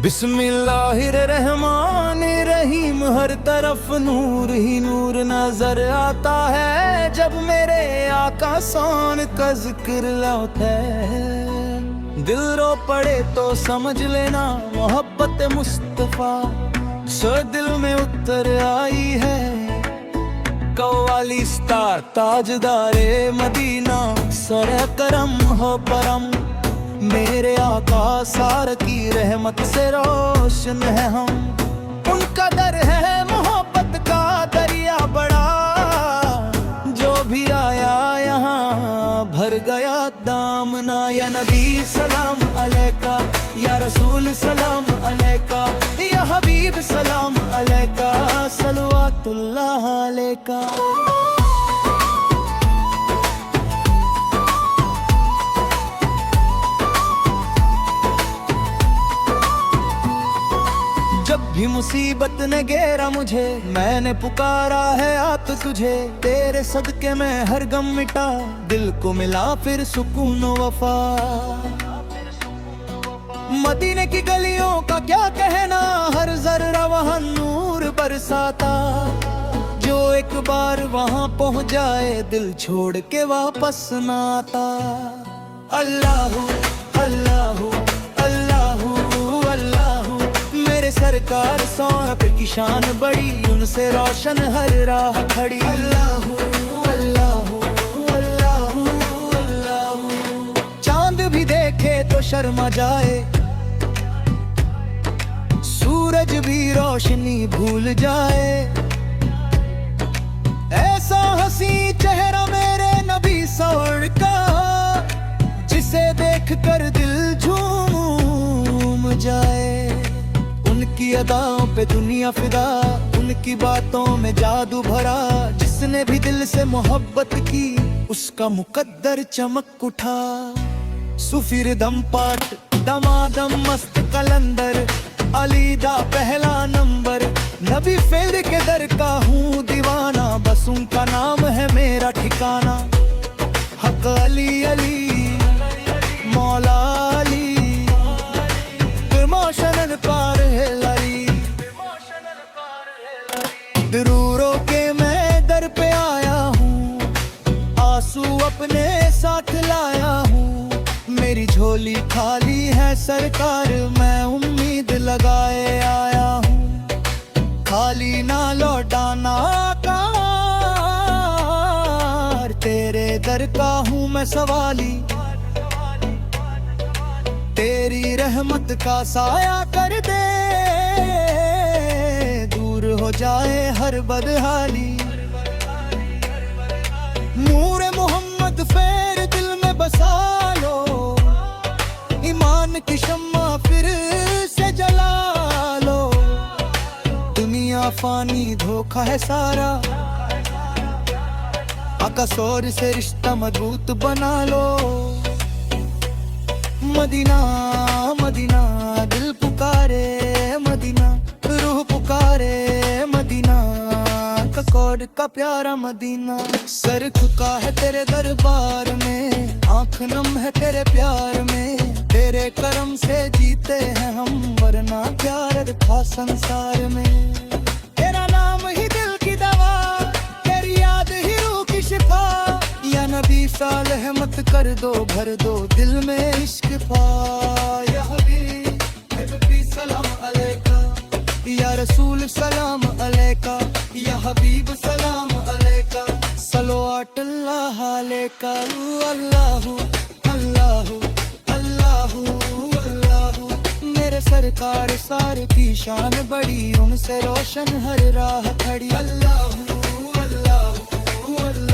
बिस्मिल्लाहिर्रहमानिर्रहीम। हर तरफ नूर ही नूर नजर आता है जब मेरे आका सोन का जिक्र होता है। दिल रो पड़े तो समझ लेना मोहब्बत मुस्तफा सो दिल में उतर आई है। कव्वाली स्टार ताजदारे मदीना सर करम हो परम। मेरे आका सार की रहमत से रोशन है हम। उनका दर है मोहब्बत का दरिया बड़ा, जो भी आया यहाँ भर गया दामना। या नबी सलाम अलैका, या रसूल सलाम अलैका, या हबीब सलाम अलैका, सलवातुल्लाह अलैका। जब भी मुसीबत ने घेरा मुझे, मैंने पुकारा है आत तुझे। तेरे सदके में हर गम मिटा, दिल को मिला फिर सुकून वफा। मदीने की गलियों का क्या कहना, हर जर्रा वहाँ नूर बरसाता। जो एक बार वहाँ पहुँच जाए दिल छोड़ के वापस ना आता। अल्लाहू अल्लाहू अल्लाहू अल्लाहू, मेरे सरकार सौंप की शान बड़ी, उनसे रोशन हर राह खड़ी। अल्लाहू अल्लाहू अल्लाहू अल्लाहू, चांद भी देखे तो शर्मा जाए, सूरज भी रोशनी भूल जाए। ऐसा हंसी चेहरा मेरे नबी सौर का, जिसे देख कर दिल झूम जाए। उनकी अदाओं पे दुनिया फिदा, उनकी बातों में जादू भरा। जिसने भी दिल से मोहब्बत की, उसका मुकद्दर चमक उठा। सुफिर दम पाठ दमादम मस्त कलंदर, अलीदा पहला नंबर। नबी फिर के दर का हूँ दीवाना, बस उनका नाम है मेरा ठिकाना। हक अली अली मौला अली, प्रमोशन पार है लड़ी। दरूरों के मैं दर पे आया हूँ, आंसू अपने साथ लाया हूँ। मेरी झोली खाली है सरकार, मैं उम्मीद लगाए आया हूँ। खाली ना लौटाना कार, तेरे दर का हूँ मैं सवाली। तेरी रहमत का साया कर दे, दूर हो जाए हर बदहाली। नूर मोहम्मद फेर दिल में बसा लो, ईमान की शम्मा फिर से जला लो। दुनिया फानी धोखा है सारा, आका सौर से रिश्ता मजबूत बना लो। मदीना मदीना दिल पुकारे, मदीना रूह पुकारे, मदीना का कोड का प्यारा मदीना। सर झुका है तेरे दरबार में, आंख नम है तेरे प्यार में। तेरे करम से जीते हैं हम, वरना प्यार था संसार में। तेरा नाम ही दिल की दवा, तेरी याद ही रूह की शिफा। या नबी सालेह मत कर दो, भर दो दिल में इश्क पा। या हबीब सलाम अलैका, या रसूल सलाम अलैका, या हबीब सलाम अलैका, सलवातुल्लाह अलैका। अल्लाहू अल्लाहू अल्लाहू अल्लाहू, मेरे सरकार सार की शान बड़ी, उनसे रोशन हर राह खड़ी। अल्लाहू अल्लाहू अल्लाहू